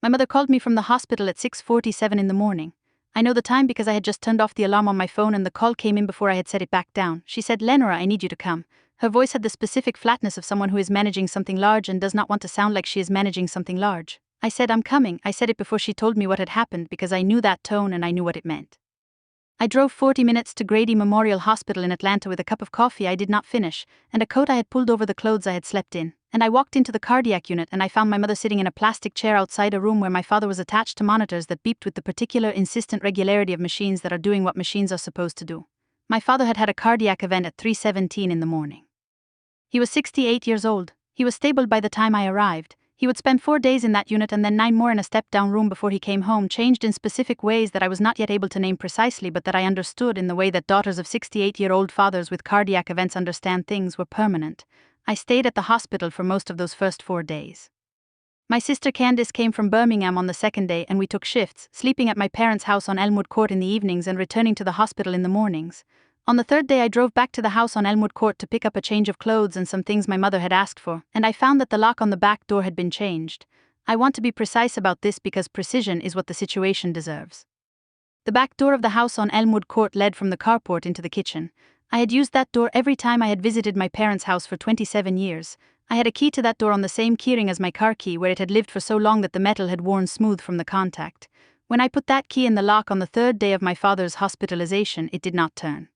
My mother called me from the hospital at 6:47 in the morning. I know the time because I had just turned off the alarm on my phone and the call came in before I had set it back down. She said, "Lenora, I need you to come." Her voice had the specific flatness of someone who is managing something large and does not want to sound like she is managing something large. I said, "I'm coming." I said it before she told me what had happened because I knew that tone and I knew what it meant. I drove 40 minutes to Grady Memorial Hospital in Atlanta with a cup of coffee I did not finish, and a coat I had pulled over the clothes I had slept in, and I walked into the cardiac unit and I found my mother sitting in a plastic chair outside a room where my father was attached to monitors that beeped with the particular insistent regularity of machines that are doing what machines are supposed to do. My father had had a cardiac event at 3:17 in the morning. He was 68 years old. He was stable by the time I arrived. He would spend 4 days in that unit and then 9 more in a step-down room before he came home, changed in specific ways that I was not yet able to name precisely but that I understood in the way that daughters of 68-year-old fathers with cardiac events understand things were permanent. I stayed at the hospital for most of those first 4 days. My sister Candice came from Birmingham on the second day and we took shifts, sleeping at my parents' house on Elmwood Court in the evenings and returning to the hospital in the mornings. On the third day I drove back to the house on Elmwood Court to pick up a change of clothes and some things my mother had asked for, and I found that the lock on the back door had been changed. I want to be precise about this because precision is what the situation deserves. The back door of the house on Elmwood Court led from the carport into the kitchen. I had used that door every time I had visited my parents' house for 27 years. I had a key to that door on the same keyring as my car key, where it had lived for so long that the metal had worn smooth from the contact. When I put that key in the lock on the third day of my father's hospitalization, it did not turn.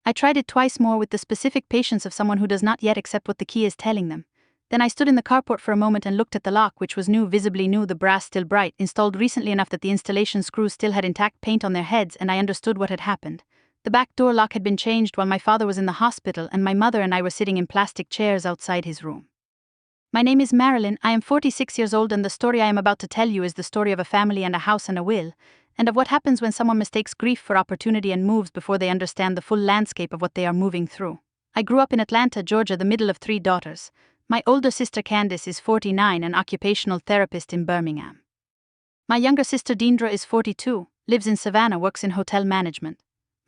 I tried it twice more with the specific patience of someone who does not yet accept what the key is telling them. Then I stood in the carport for a moment and looked at the lock, which was new, visibly new, the brass still bright, installed recently enough that the installation screws still had intact paint on their heads, and I understood what had happened. The back door lock had been changed while my father was in the hospital and my mother and I were sitting in plastic chairs outside his room. My name is Marilyn, I am 46 years old, and the story I am about to tell you is the story of a family and a house and a will, and of what happens when someone mistakes grief for opportunity and moves before they understand the full landscape of what they are moving through. I grew up in Atlanta, Georgia, the middle of 3 daughters. My older sister Candice is 49, an occupational therapist in Birmingham. My younger sister Deandra is 42, lives in Savannah, works in hotel management.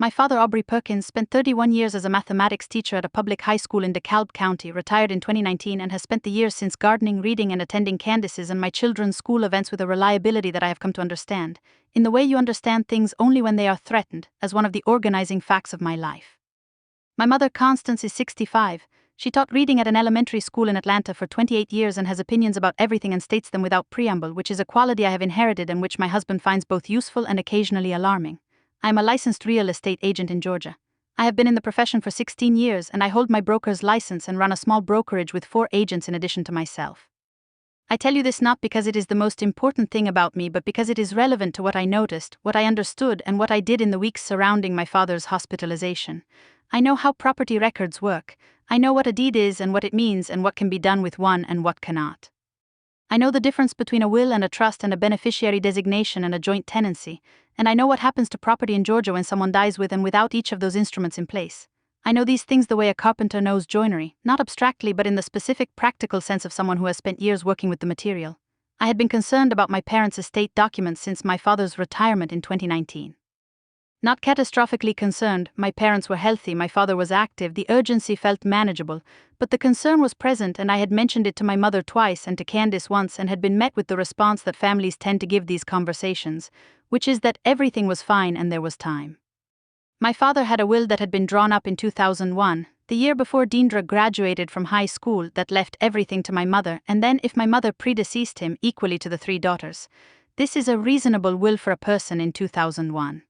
My father, Aubrey Perkins, spent 31 years as a mathematics teacher at a public high school in DeKalb County, retired in 2019, and has spent the years since gardening, reading, and attending Candice's and my children's school events with a reliability that I have come to understand, in the way you understand things only when they are threatened, as one of the organizing facts of my life. My mother, Constance, is 65. She taught reading at an elementary school in Atlanta for 28 years and has opinions about everything and states them without preamble, which is a quality I have inherited and which my husband finds both useful and occasionally alarming. I am a licensed real estate agent in Georgia. I have been in the profession for 16 years and I hold my broker's license and run a small brokerage with 4 agents in addition to myself. I tell you this not because it is the most important thing about me, but because it is relevant to what I noticed, what I understood, and what I did in the weeks surrounding my father's hospitalization. I know how property records work. I know what a deed is and what it means and what can be done with one and what cannot. I know the difference between a will and a trust and a beneficiary designation and a joint tenancy, and I know what happens to property in Georgia when someone dies with and without each of those instruments in place. I know these things the way a carpenter knows joinery, not abstractly but in the specific practical sense of someone who has spent years working with the material. I had been concerned about my parents' estate documents since my father's retirement in 2019. Not catastrophically concerned, my parents were healthy, my father was active, the urgency felt manageable, but the concern was present, and I had mentioned it to my mother twice and to Candice once and had been met with the response that families tend to give these conversations, which is that everything was fine and there was time. My father had a will that had been drawn up in 2001, the year before Deandra graduated from high school, that left everything to my mother, and then, if my mother predeceased him, equally to the 3 daughters. This is a reasonable will for a person in 2001.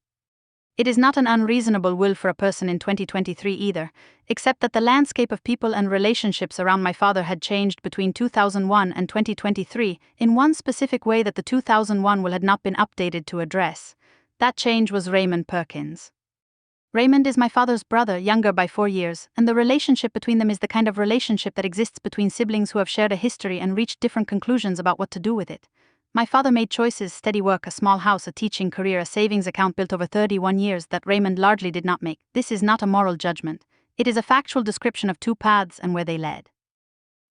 It is not an unreasonable will for a person in 2023 either, except that the landscape of people and relationships around my father had changed between 2001 and 2023 in one specific way that the 2001 will had not been updated to address. That change was Raymond Perkins. Raymond is my father's brother, younger by 4 years, and the relationship between them is the kind of relationship that exists between siblings who have shared a history and reached different conclusions about what to do with it. My father made choices: steady work, a small house, a teaching career, a savings account built over 31 years that Raymond largely did not make. This is not a moral judgment. It is a factual description of 2 paths and where they led.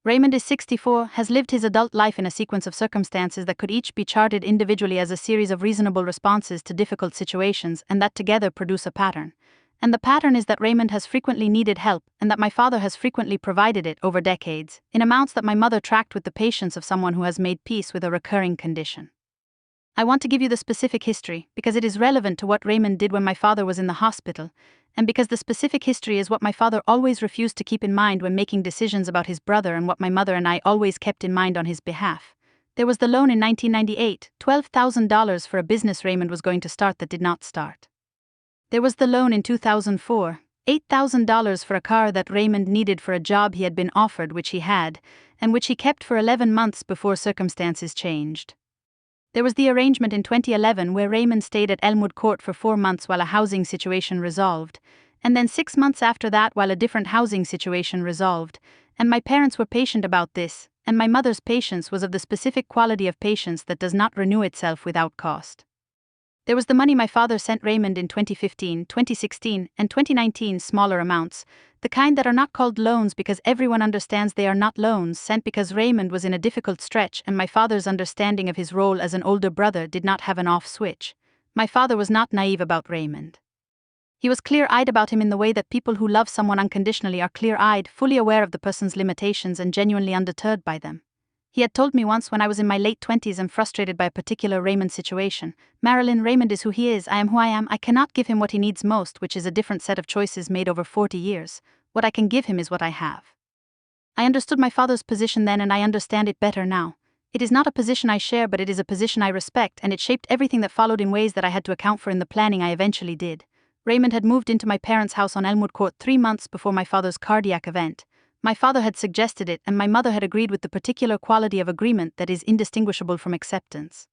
Raymond is 64, has lived his adult life in a sequence of circumstances that could each be charted individually as a series of reasonable responses to difficult situations and that together produce a pattern. And the pattern is that Raymond has frequently needed help and that my father has frequently provided it over decades, in amounts that my mother tracked with the patience of someone who has made peace with a recurring condition. I want to give you the specific history because it is relevant to what Raymond did when my father was in the hospital, and because the specific history is what my father always refused to keep in mind when making decisions about his brother and what my mother and I always kept in mind on his behalf. There was the loan in 1998, $12,000 for a business Raymond was going to start that did not start. There was the loan in 2004, $8,000 for a car that Raymond needed for a job he had been offered, which he had, and which he kept for 11 months before circumstances changed. There was the arrangement in 2011 where Raymond stayed at Elmwood Court for 4 months while a housing situation resolved, and then 6 months after that while a different housing situation resolved, and my parents were patient about this, and my mother's patience was of the specific quality of patience that does not renew itself without cost. There was the money my father sent Raymond in 2015, 2016, and 2019, smaller amounts, the kind that are not called loans because everyone understands they are not loans, sent because Raymond was in a difficult stretch and my father's understanding of his role as an older brother did not have an off switch. My father was not naive about Raymond. He was clear-eyed about him in the way that people who love someone unconditionally are clear-eyed, fully aware of the person's limitations and genuinely undeterred by them. He had told me once when I was in my late 20s and frustrated by a particular Raymond situation, "Marilyn, Raymond is who he is, I am who I am, I cannot give him what he needs most, which is a different set of choices made over 40 years. What I can give him is what I have." I understood my father's position then and I understand it better now. It is not a position I share, but it is a position I respect, and it shaped everything that followed in ways that I had to account for in the planning I eventually did. Raymond had moved into my parents' house on Elmwood Court 3 months before my father's cardiac event. My father had suggested it and my mother had agreed with the particular quality of agreement that is indistinguishable from acceptance.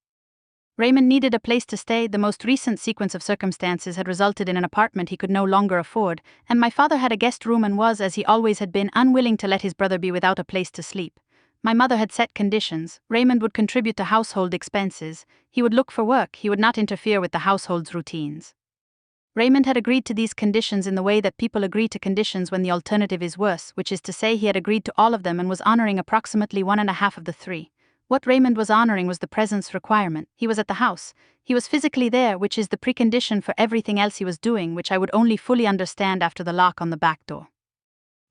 Raymond needed a place to stay. The most recent sequence of circumstances had resulted in an apartment he could no longer afford, and my father had a guest room and was, as he always had been, unwilling to let his brother be without a place to sleep. My mother had set conditions. Raymond would contribute to household expenses, he would look for work, he would not interfere with the household's routines. Raymond had agreed to these conditions in the way that people agree to conditions when the alternative is worse, which is to say he had agreed to all of them and was honoring approximately 1.5 of the 3. What Raymond was honoring was the presence requirement. He was at the house. He was physically there, which is the precondition for everything else he was doing, which I would only fully understand after the lock on the back door.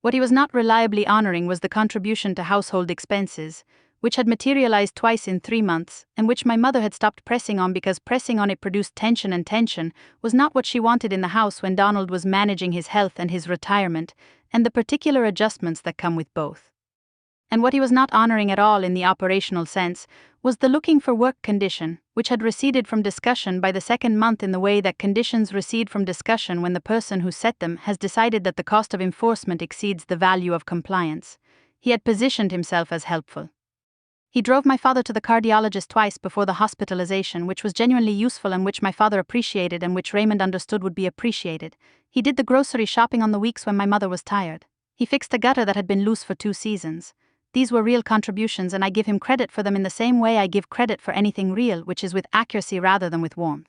What he was not reliably honoring was the contribution to household expenses, which had materialized twice in 3 months, and which my mother had stopped pressing on because pressing on it produced tension, and tension was not what she wanted in the house when Donald was managing his health and his retirement, and the particular adjustments that come with both. And what he was not honoring at all in the operational sense was the looking for work condition, which had receded from discussion by the 2nd month in the way that conditions recede from discussion when the person who set them has decided that the cost of enforcement exceeds the value of compliance. He had positioned himself as helpful. He drove my father to the cardiologist twice before the hospitalization, which was genuinely useful and which my father appreciated and which Raymond understood would be appreciated. He did the grocery shopping on the weeks when my mother was tired. He fixed a gutter that had been loose for 2 seasons. These were real contributions and I give him credit for them in the same way I give credit for anything real, which is with accuracy rather than with warmth.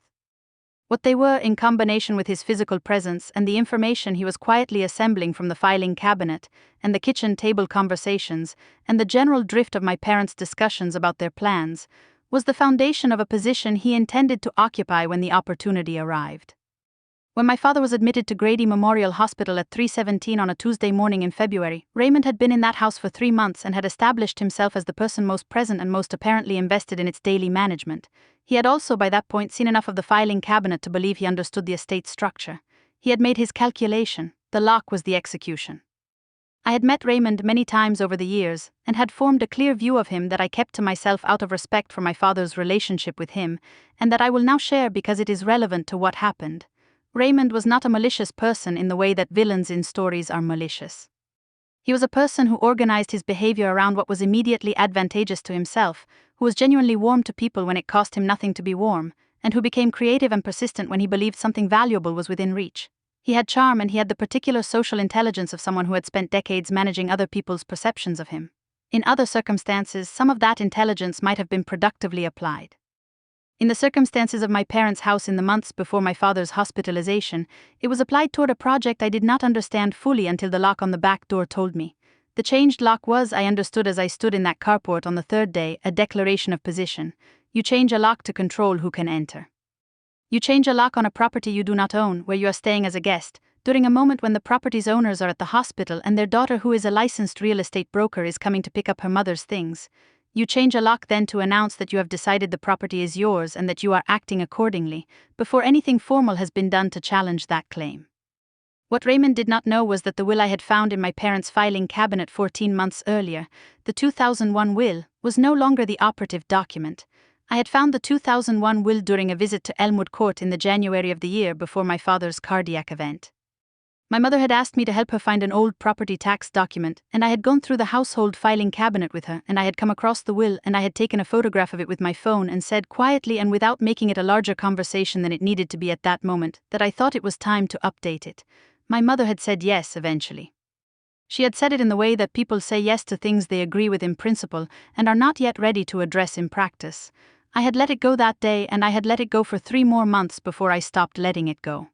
What they were, in combination with his physical presence and the information he was quietly assembling from the filing cabinet, and the kitchen table conversations, and the general drift of my parents' discussions about their plans, was the foundation of a position he intended to occupy when the opportunity arrived. When my father was admitted to Grady Memorial Hospital at 3:17 on a Tuesday morning in February, Raymond had been in that house for 3 months and had established himself as the person most present and most apparently invested in its daily management. He had also by that point seen enough of the filing cabinet to believe he understood the estate structure. He had made his calculation, the lock was the execution. I had met Raymond many times over the years, and had formed a clear view of him that I kept to myself out of respect for my father's relationship with him, and that I will now share because it is relevant to what happened. Raymond was not a malicious person in the way that villains in stories are malicious. He was a person who organized his behavior around what was immediately advantageous to himself, who was genuinely warm to people when it cost him nothing to be warm, and who became creative and persistent when he believed something valuable was within reach. He had charm and he had the particular social intelligence of someone who had spent decades managing other people's perceptions of him. In other circumstances, some of that intelligence might have been productively applied. In the circumstances of my parents' house in the months before my father's hospitalization, it was applied toward a project I did not understand fully until the lock on the back door told me. The changed lock was, I understood as I stood in that carport on the 3rd day, a declaration of position. You change a lock to control who can enter. You change a lock on a property you do not own, where you are staying as a guest, during a moment when the property's owners are at the hospital and their daughter, who is a licensed real estate broker, is coming to pick up her mother's things. You change a lock then to announce that you have decided the property is yours and that you are acting accordingly, before anything formal has been done to challenge that claim. What Raymond did not know was that the will I had found in my parents' filing cabinet 14 months earlier, the 2001 will, was no longer the operative document. I had found the 2001 will during a visit to Elmwood Court in the January of the year before my father's cardiac event. My mother had asked me to help her find an old property tax document, and I had gone through the household filing cabinet with her, and I had come across the will, and I had taken a photograph of it with my phone and said quietly and without making it a larger conversation than it needed to be at that moment, that I thought it was time to update it. My mother had said yes eventually. She had said it in the way that people say yes to things they agree with in principle and are not yet ready to address in practice. I had let it go that day, and I had let it go for 3 more months before I stopped letting it go.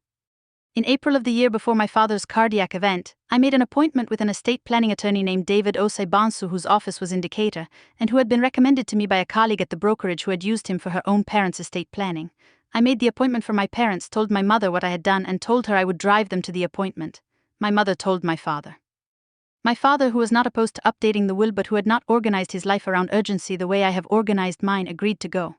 In April of the year before my father's cardiac event, I made an appointment with an estate planning attorney named David Osei-Bonsu, whose office was in Decatur, and who had been recommended to me by a colleague at the brokerage who had used him for her own parents' estate planning. I made the appointment for my parents, told my mother what I had done, and told her I would drive them to the appointment. My mother told my father. My father, who was not opposed to updating the will but who had not organized his life around urgency the way I have organized mine, agreed to go.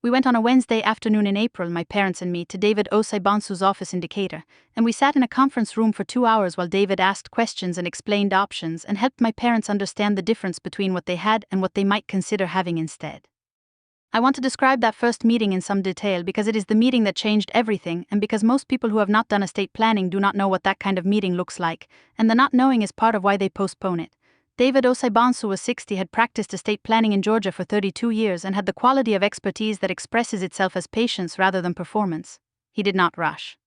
We went on a Wednesday afternoon in April, my parents and me, to David Osei-Bonsu's office in Decatur, and we sat in a conference room for 2 hours while David asked questions and explained options and helped my parents understand the difference between what they had and what they might consider having instead. I want to describe that first meeting in some detail because it is the meeting that changed everything, and because most people who have not done estate planning do not know what that kind of meeting looks like, and the not knowing is part of why they postpone it. David Osei-Bonsu was 60, had practiced estate planning in Georgia for 32 years, and had the quality of expertise that expresses itself as patience rather than performance. He did not rush.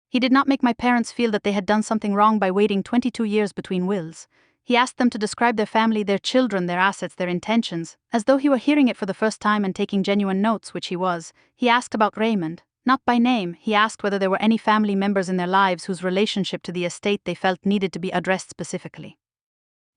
He did not make my parents feel that they had done something wrong by waiting 22 years between wills. He asked them to describe their family, their children, their assets, their intentions, as though he were hearing it for the first time and taking genuine notes, which he was. He asked about Raymond, not by name. He asked whether there were any family members in their lives whose relationship to the estate they felt needed to be addressed specifically.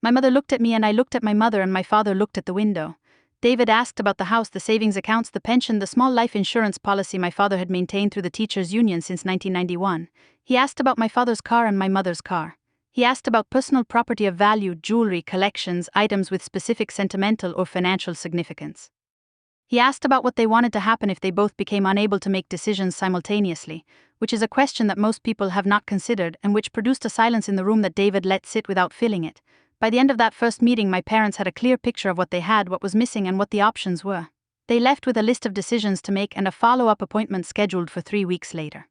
My mother looked at me and I looked at my mother, and my father looked at the window. David asked about the house, the savings accounts, the pension, the small life insurance policy my father had maintained through the teachers' union since 1991. He asked about my father's car and my mother's car. He asked about personal property of value, jewelry, collections, items with specific sentimental or financial significance. He asked about what they wanted to happen if they both became unable to make decisions simultaneously, which is a question that most people have not considered and which produced a silence in the room that David let sit without filling it. By the end of that first meeting, my parents had a clear picture of what they had, what was missing, and what the options were. They left with a list of decisions to make and a follow-up appointment scheduled for 3 weeks later.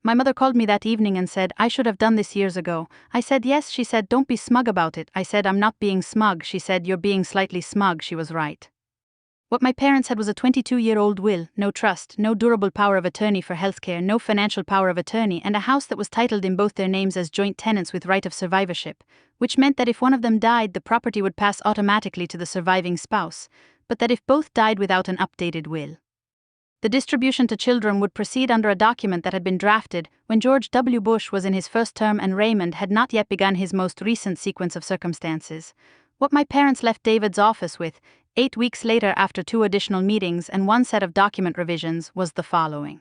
My mother called me that evening and said, "I should have done this years ago." I said, "Yes." She said, "Don't be smug about it." I said, "I'm not being smug." She said, "You're being slightly smug." She was right. What my parents had was a 22-year-old will, no trust, no durable power of attorney for healthcare, no financial power of attorney, and a house that was titled in both their names as joint tenants with right of survivorship, which meant that if one of them died, the property would pass automatically to the surviving spouse, but that if both died without an updated will, the distribution to children would proceed under a document that had been drafted when George W. Bush was in his first term and Raymond had not yet begun his most recent sequence of circumstances. What my parents left David's office with, 8 weeks later after 2 additional meetings and 1 set of document revisions, was the following.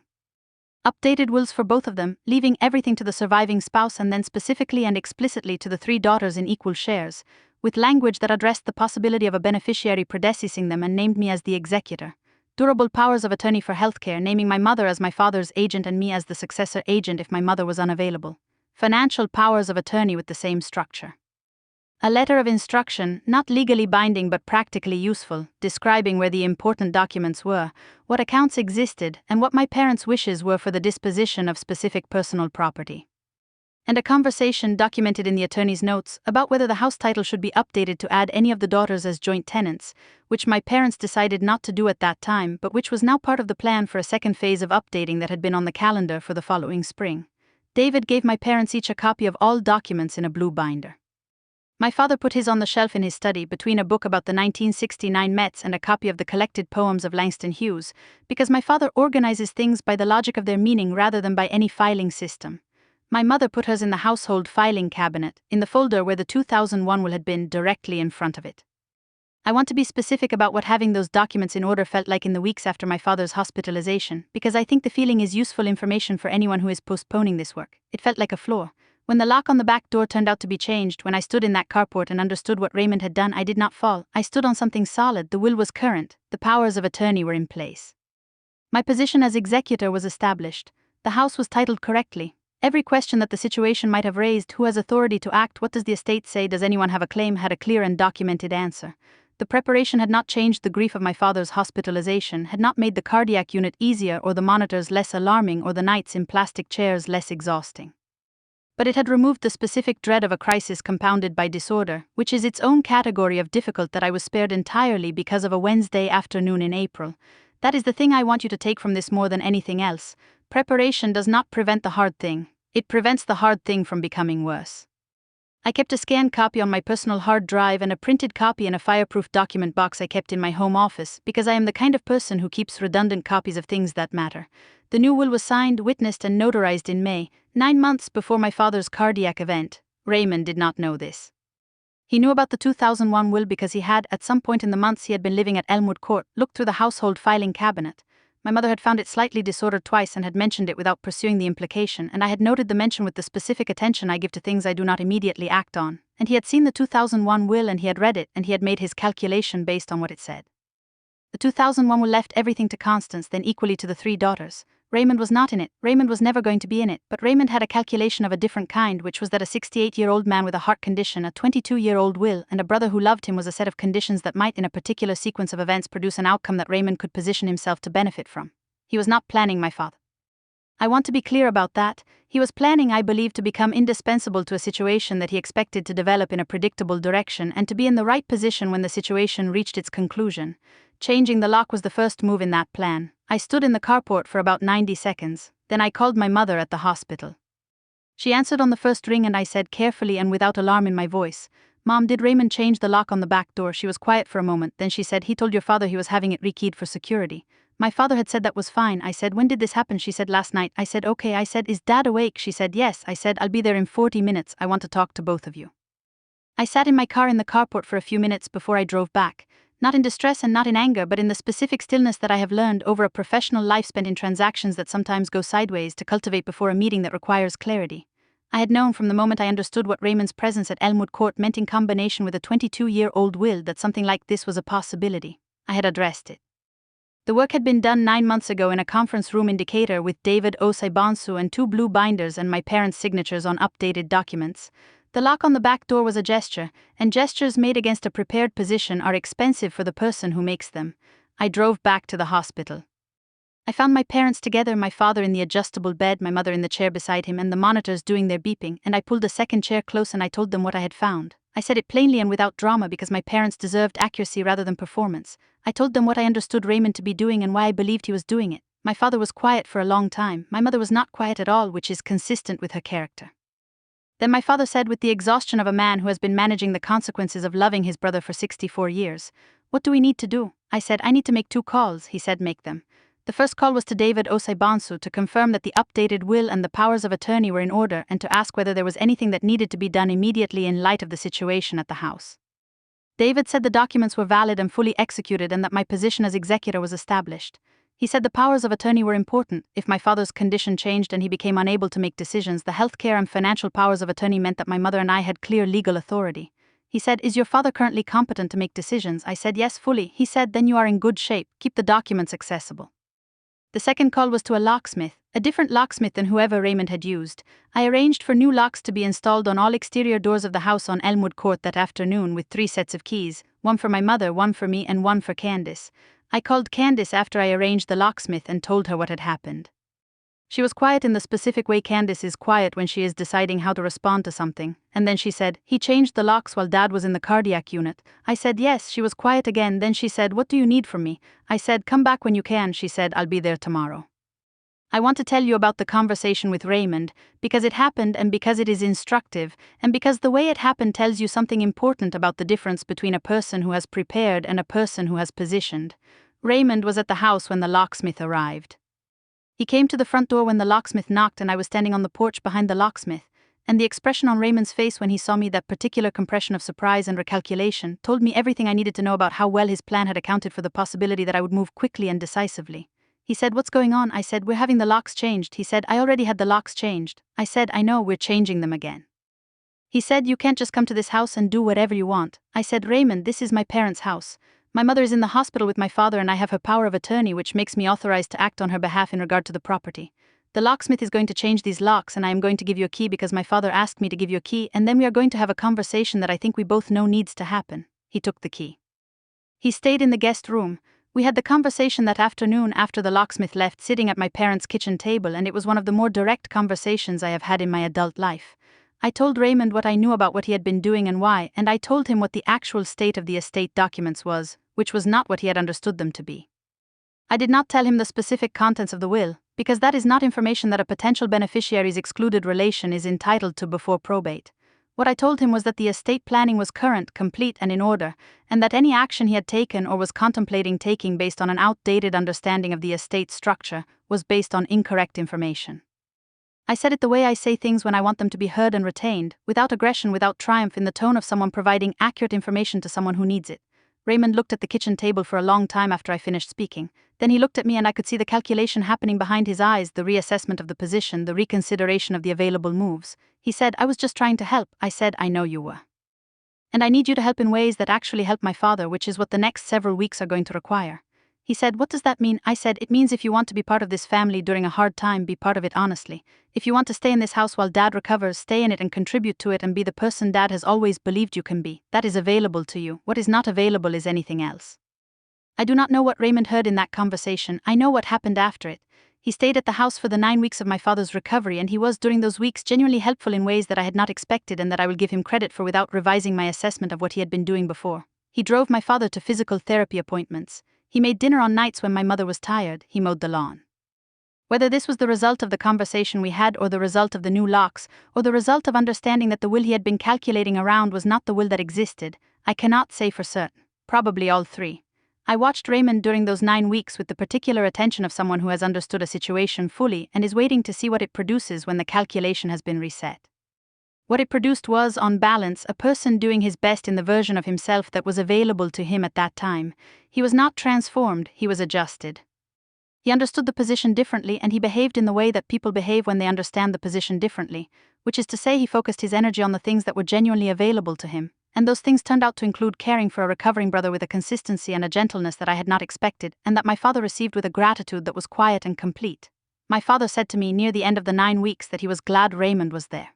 Updated wills for both of them, leaving everything to the surviving spouse and then specifically and explicitly to the 3 daughters in equal shares, with language that addressed the possibility of a beneficiary predeceasing them and named me as the executor. Durable powers of attorney for healthcare, naming my mother as my father's agent and me as the successor agent if my mother was unavailable. Financial powers of attorney with the same structure. A letter of instruction, not legally binding but practically useful, describing where the important documents were, what accounts existed, and what my parents' wishes were for the disposition of specific personal property. And a conversation documented in the attorney's notes about whether the house title should be updated to add any of the daughters as joint tenants, which my parents decided not to do at that time, but which was now part of the plan for a second phase of updating that had been on the calendar for the following spring. David gave my parents each a copy of all documents in a blue binder. My father put his on the shelf in his study between a book about the 1969 Mets and a copy of the collected poems of Langston Hughes, because my father organizes things by the logic of their meaning rather than by any filing system. My mother put hers in the household filing cabinet, in the folder where the 2001 will had been, directly in front of it. I want to be specific about what having those documents in order felt like in the weeks after my father's hospitalization, because I think the feeling is useful information for anyone who is postponing this work. It felt like a floor. When the lock on the back door turned out to be changed, when I stood in that carport and understood what Raymond had done, I did not fall. I stood on something solid. The will was current. The powers of attorney were in place. My position as executor was established. The house was titled correctly. Every question that the situation might have raised, who has authority to act, what does the estate say, does anyone have a claim, had a clear and documented answer. The preparation had not changed the grief of my father's hospitalization, had not made the cardiac unit easier or the monitors less alarming or the nights in plastic chairs less exhausting. But it had removed the specific dread of a crisis compounded by disorder, which is its own category of difficult, that I was spared entirely because of a Wednesday afternoon in April. That is the thing I want you to take from this more than anything else. Preparation does not prevent the hard thing. It prevents the hard thing from becoming worse. I kept a scanned copy on my personal hard drive and a printed copy in a fireproof document box I kept in my home office, because I am the kind of person who keeps redundant copies of things that matter. The new will was signed, witnessed, and notarized in May, 9 months before my father's cardiac event. Raymond did not know this. He knew about the 2001 will because he had, at some point in the months he had been living at Elmwood Court, looked through the household filing cabinet. My mother had found it slightly disordered twice and had mentioned it without pursuing the implication, and I had noted the mention with the specific attention I give to things I do not immediately act on. And he had seen the 2001 will and he had read it and he had made his calculation based on what it said. The 2001 will left everything to Constance, then equally to the 3 daughters. Raymond was not in it. Raymond was never going to be in it, but Raymond had a calculation of a different kind, which was that a 68-year-old man with a heart condition, a 22-year-old will, and a brother who loved him was a set of conditions that might in a particular sequence of events produce an outcome that Raymond could position himself to benefit from. He was not planning my father. I want to be clear about that. He was planning, I believe, to become indispensable to a situation that he expected to develop in a predictable direction and to be in the right position when the situation reached its conclusion. Changing the lock was the first move in that plan. I stood in the carport for about 90 seconds, then I called my mother at the hospital. She answered on the first ring and I said carefully and without alarm in my voice, "Mom, did Raymond change the lock on the back door?" She was quiet for a moment, then she said, "He told your father he was having it rekeyed for security." My father had said that was fine. I said, "When did this happen?" She said, "Last night." I said, "Okay." I said, "Is Dad awake?" She said, "Yes." I said, "I'll be there in 40 minutes. I want to talk to both of you." I sat in my car in the carport for a few minutes before I drove back, not in distress and not in anger, but in the specific stillness that I have learned over a professional life spent in transactions that sometimes go sideways to cultivate before a meeting that requires clarity. I had known from the moment I understood what Raymond's presence at Elmwood Court meant in combination with a 22-year-old will that something like this was a possibility. I had addressed it. The work had been done 9 months ago in a conference room in Decatur with David Osei-Bonsu and 2 blue binders and my parents' signatures on updated documents. The lock on the back door was a gesture, and gestures made against a prepared position are expensive for the person who makes them. I drove back to the hospital. I found my parents together, my father in the adjustable bed, my mother in the chair beside him, and the monitors doing their beeping, and I pulled a second chair close and I told them what I had found. I said it plainly and without drama because my parents deserved accuracy rather than performance. I told them what I understood Raymond to be doing and why I believed he was doing it. My father was quiet for a long time. My mother was not quiet at all, which is consistent with her character. Then my father said, with the exhaustion of a man who has been managing the consequences of loving his brother for 64 years, "What do we need to do?" I said, "I need to make 2 calls." He said, "Make them." The first call was to David Osei-Bonsu to confirm that the updated will and the powers of attorney were in order and to ask whether there was anything that needed to be done immediately in light of the situation at the house. David said the documents were valid and fully executed and that my position as executor was established. He said the powers of attorney were important. If my father's condition changed and he became unable to make decisions, the healthcare and financial powers of attorney meant that my mother and I had clear legal authority. He said, "Is your father currently competent to make decisions?" I said, "Yes, fully." He said, "Then you are in good shape. Keep the documents accessible." The second call was to a locksmith, a different locksmith than whoever Raymond had used. I arranged for new locks to be installed on all exterior doors of the house on Elmwood Court that afternoon with 3 sets of keys, one for my mother, one for me, and one for Candace. I called Candace after I arranged the locksmith and told her what had happened. She was quiet in the specific way Candace is quiet when she is deciding how to respond to something, and then she said, "He changed the locks while Dad was in the cardiac unit." I said, "Yes." She was quiet again, then she said, "What do you need from me?" I said, "Come back when you can." She said, "I'll be there tomorrow." I want to tell you about the conversation with Raymond, because it happened and because it is instructive, and because the way it happened tells you something important about the difference between a person who has prepared and a person who has positioned. Raymond was at the house when the locksmith arrived. He came to the front door when the locksmith knocked and I was standing on the porch behind the locksmith, and the expression on Raymond's face when he saw me, that particular compression of surprise and recalculation, told me everything I needed to know about how well his plan had accounted for the possibility that I would move quickly and decisively. He said, "What's going on?" I said, "We're having the locks changed." He said, "I already had the locks changed." I said, "I know, we're changing them again." He said, "You can't just come to this house and do whatever you want." I said, "Raymond, this is my parents' house. My mother is in the hospital with my father and I have her power of attorney, which makes me authorized to act on her behalf in regard to the property. The locksmith is going to change these locks and I am going to give you a key because my father asked me to give you a key, and then we are going to have a conversation that I think we both know needs to happen." He took the key. He stayed in the guest room. We had the conversation that afternoon after the locksmith left, sitting at my parents' kitchen table, and it was one of the more direct conversations I have had in my adult life. I told Raymond what I knew about what he had been doing and why, and I told him what the actual state of the estate documents was, which was not what he had understood them to be. I did not tell him the specific contents of the will, because that is not information that a potential beneficiary's excluded relation is entitled to before probate. What I told him was that the estate planning was current, complete, and in order, and that any action he had taken or was contemplating taking based on an outdated understanding of the estate structure was based on incorrect information. I said it the way I say things when I want them to be heard and retained, without aggression, without triumph, in the tone of someone providing accurate information to someone who needs it. Raymond looked at the kitchen table for a long time after I finished speaking. Then he looked at me and I could see the calculation happening behind his eyes, the reassessment of the position, the reconsideration of the available moves. He said, "I was just trying to help." I said, "I know you were. And I need you to help in ways that actually help my father, which is what the next several weeks are going to require." He said, "What does that mean?" I said, "It means if you want to be part of this family during a hard time, be part of it honestly. If you want to stay in this house while Dad recovers, stay in it and contribute to it and be the person Dad has always believed you can be. That is available to you. What is not available is anything else." I do not know what Raymond heard in that conversation. I know what happened after it. He stayed at the house for the 9 weeks of my father's recovery, and he was, during those weeks, genuinely helpful in ways that I had not expected and that I will give him credit for without revising my assessment of what he had been doing before. He drove my father to physical therapy appointments. He made dinner on nights when my mother was tired. He mowed the lawn. Whether this was the result of the conversation we had, or the result of the new locks, or the result of understanding that the will he had been calculating around was not the will that existed, I cannot say for certain. Probably all three. I watched Raymond during those 9 weeks with the particular attention of someone who has understood a situation fully and is waiting to see what it produces when the calculation has been reset. What it produced was, on balance, a person doing his best in the version of himself that was available to him at that time. He was not transformed, he was adjusted. He understood the position differently, and he behaved in the way that people behave when they understand the position differently, which is to say, he focused his energy on the things that were genuinely available to him, and those things turned out to include caring for a recovering brother with a consistency and a gentleness that I had not expected, and that my father received with a gratitude that was quiet and complete. My father said to me near the end of the 9 weeks that he was glad Raymond was there.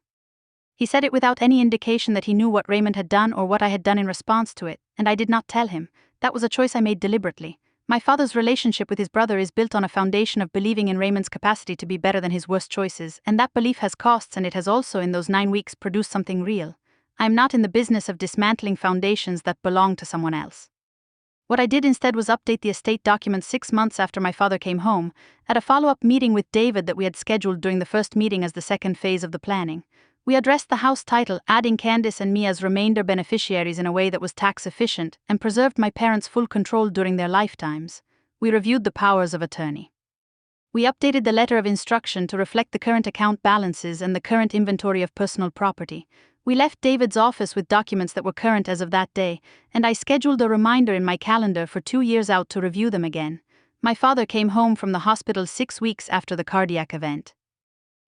He said it without any indication that he knew what Raymond had done or what I had done in response to it, and I did not tell him. That was a choice I made deliberately. My father's relationship with his brother is built on a foundation of believing in Raymond's capacity to be better than his worst choices, and that belief has costs, and it has also, in those 9 weeks, produced something real. I am not in the business of dismantling foundations that belong to someone else. What I did instead was update the estate documents 6 months after my father came home, at a follow-up meeting with David that we had scheduled during the first meeting as the second phase of the planning. We addressed the house title, adding Candace and me as remainder beneficiaries in a way that was tax efficient and preserved my parents' full control during their lifetimes. We reviewed the powers of attorney. We updated the letter of instruction to reflect the current account balances and the current inventory of personal property. We left David's office with documents that were current as of that day, and I scheduled a reminder in my calendar for 2 years out to review them again. My father came home from the hospital 6 weeks after the cardiac event.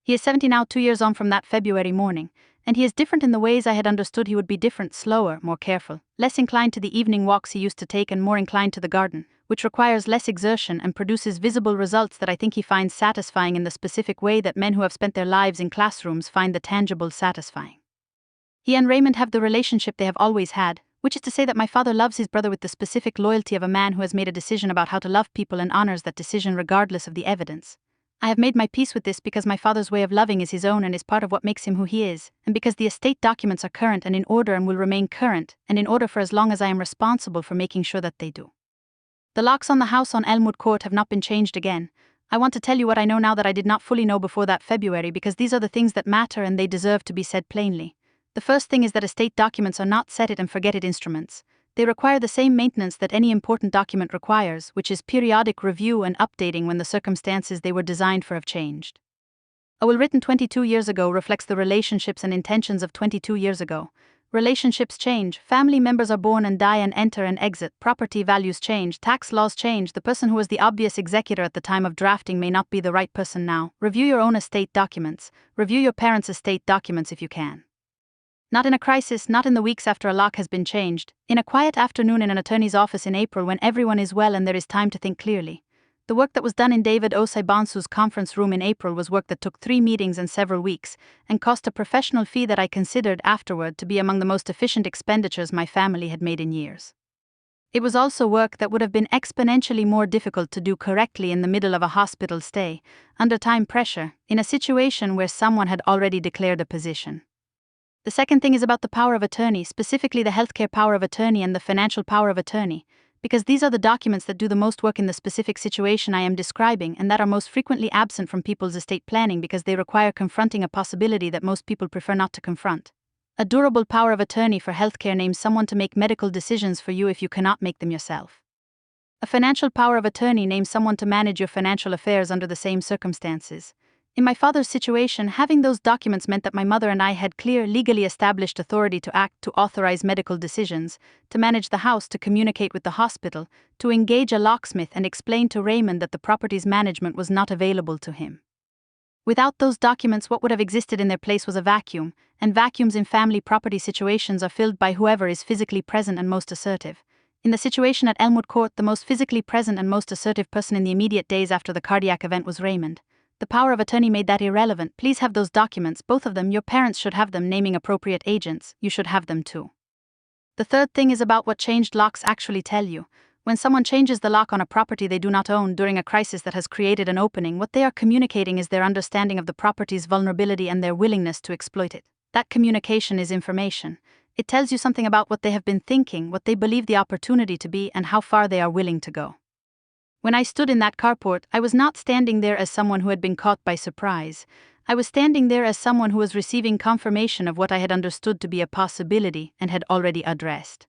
He is 70 now, 2 years on from that February morning, and he is different in the ways I had understood he would be different: slower, more careful, less inclined to the evening walks he used to take and more inclined to the garden, which requires less exertion and produces visible results that I think he finds satisfying in the specific way that men who have spent their lives in classrooms find the tangible satisfying. He and Raymond have the relationship they have always had, which is to say that my father loves his brother with the specific loyalty of a man who has made a decision about how to love people and honors that decision regardless of the evidence. I have made my peace with this because my father's way of loving is his own and is part of what makes him who he is, and because the estate documents are current and in order and will remain current, and in order for as long as I am responsible for making sure that they do. The locks on the house on Elmwood Court have not been changed again. I want to tell you what I know now that I did not fully know before that February, because these are the things that matter and they deserve to be said plainly. The first thing is that estate documents are not set it and forget it instruments. They require the same maintenance that any important document requires, which is periodic review and updating when the circumstances they were designed for have changed. A will written 22 years ago reflects the relationships and intentions of 22 years ago. Relationships change, family members are born and die and enter and exit, property values change, tax laws change, the person who was the obvious executor at the time of drafting may not be the right person now. Review your own estate documents. Review your parents' estate documents if you can. Not in a crisis, not in the weeks after a lock has been changed, in a quiet afternoon in an attorney's office in April when everyone is well and there is time to think clearly. The work that was done in David Osaibansu's conference room in April was work that took 3 meetings and several weeks, and cost a professional fee that I considered afterward to be among the most efficient expenditures my family had made in years. It was also work that would have been exponentially more difficult to do correctly in the middle of a hospital stay, under time pressure, in a situation where someone had already declared a position. The second thing is about the power of attorney, specifically the healthcare power of attorney and the financial power of attorney, because these are the documents that do the most work in the specific situation I am describing and that are most frequently absent from people's estate planning because they require confronting a possibility that most people prefer not to confront. A durable power of attorney for healthcare names someone to make medical decisions for you if you cannot make them yourself. A financial power of attorney names someone to manage your financial affairs under the same circumstances. In my father's situation, having those documents meant that my mother and I had clear, legally established authority to act, to authorize medical decisions, to manage the house, to communicate with the hospital, to engage a locksmith and explain to Raymond that the property's management was not available to him. Without those documents, what would have existed in their place was a vacuum, and vacuums in family property situations are filled by whoever is physically present and most assertive. In the situation at Elmwood Court, the most physically present and most assertive person in the immediate days after the cardiac event was Raymond. The power of attorney made that irrelevant. Please have those documents, both of them. Your parents should have them, naming appropriate agents. You should have them too. The third thing is about what changed locks actually tell you. When someone changes the lock on a property they do not own during a crisis that has created an opening, what they are communicating is their understanding of the property's vulnerability and their willingness to exploit it. That communication is information. It tells you something about what they have been thinking, what they believe the opportunity to be, and how far they are willing to go. When I stood in that carport, I was not standing there as someone who had been caught by surprise. I was standing there as someone who was receiving confirmation of what I had understood to be a possibility and had already addressed.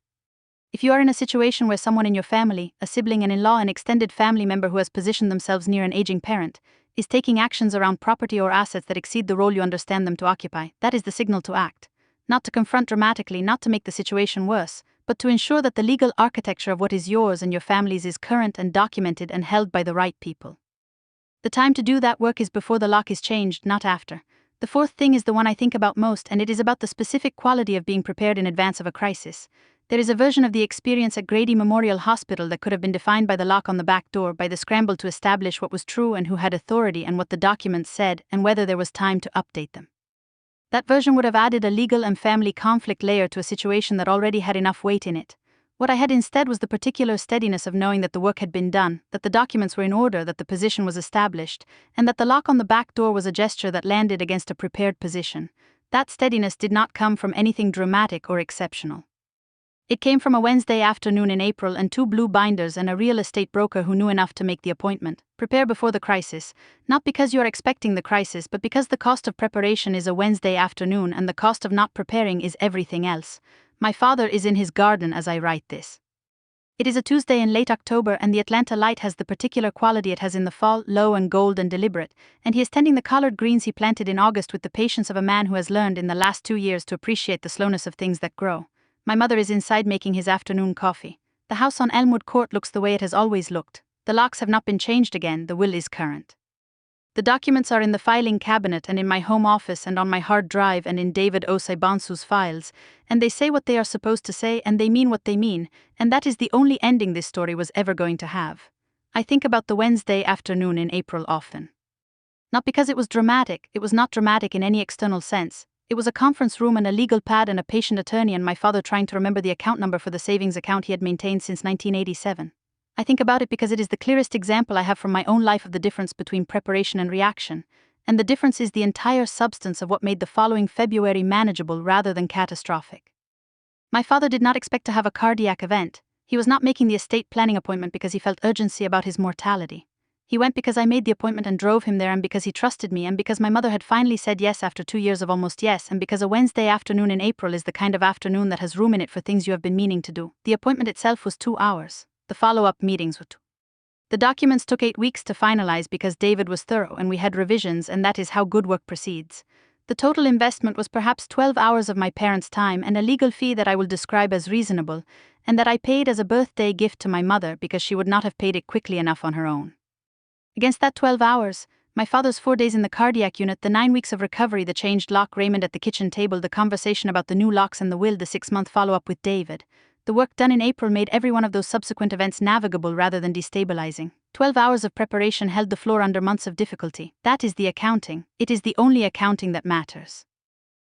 If you are in a situation where someone in your family, a sibling, an in-law, an extended family member who has positioned themselves near an aging parent, is taking actions around property or assets that exceed the role you understand them to occupy, that is the signal to act. Not to confront dramatically, not to make the situation worse, but to ensure that the legal architecture of what is yours and your family's is current and documented and held by the right people. The time to do that work is before the lock is changed, not after. The fourth thing is the one I think about most, and it is about the specific quality of being prepared in advance of a crisis. There is a version of the experience at Grady Memorial Hospital that could have been defined by the lock on the back door, by the scramble to establish what was true and who had authority and what the documents said and whether there was time to update them. That version would have added a legal and family conflict layer to a situation that already had enough weight in it. What I had instead was the particular steadiness of knowing that the work had been done, that the documents were in order, that the position was established, and that the lock on the back door was a gesture that landed against a prepared position. That steadiness did not come from anything dramatic or exceptional. It came from a Wednesday afternoon in April and 2 blue binders and a real estate broker who knew enough to make the appointment. Prepare before the crisis, not because you are expecting the crisis, but because the cost of preparation is a Wednesday afternoon and the cost of not preparing is everything else. My father is in his garden as I write this. It is a Tuesday in late October and the Atlanta light has the particular quality it has in the fall, low and gold and deliberate, and he is tending the collard greens he planted in August with the patience of a man who has learned in the last 2 years to appreciate the slowness of things that grow. My mother is inside making his afternoon coffee. The house on Elmwood Court looks the way it has always looked. The locks have not been changed again, the will is current. The documents are in the filing cabinet and in my home office and on my hard drive and in David Osaibansu's files, and they say what they are supposed to say and they mean what they mean, and that is the only ending this story was ever going to have. I think about the Wednesday afternoon in April often. Not because it was dramatic, it was not dramatic in any external sense. It was a conference room and a legal pad and a patient attorney and my father trying to remember the account number for the savings account he had maintained since 1987. I think about it because it is the clearest example I have from my own life of the difference between preparation and reaction, and the difference is the entire substance of what made the following February manageable rather than catastrophic. My father did not expect to have a cardiac event. He was not making the estate planning appointment because he felt urgency about his mortality. He went because I made the appointment and drove him there and because he trusted me and because my mother had finally said yes after 2 years of almost yes and because a Wednesday afternoon in April is the kind of afternoon that has room in it for things you have been meaning to do. The appointment itself was 2 hours. The follow-up meetings were 2. The documents took 8 weeks to finalize because David was thorough and we had revisions and that is how good work proceeds. The total investment was perhaps 12 hours of my parents' time and a legal fee that I will describe as reasonable, and that I paid as a birthday gift to my mother because she would not have paid it quickly enough on her own. Against that 12 hours, my father's 4 days in the cardiac unit, the 9 weeks of recovery, the changed lock Raymond at the kitchen table, the conversation about the new locks and the will, the 6-month follow-up with David. The work done in April made every one of those subsequent events navigable rather than destabilizing. 12 hours of preparation held the floor under months of difficulty. That is the accounting. It is the only accounting that matters.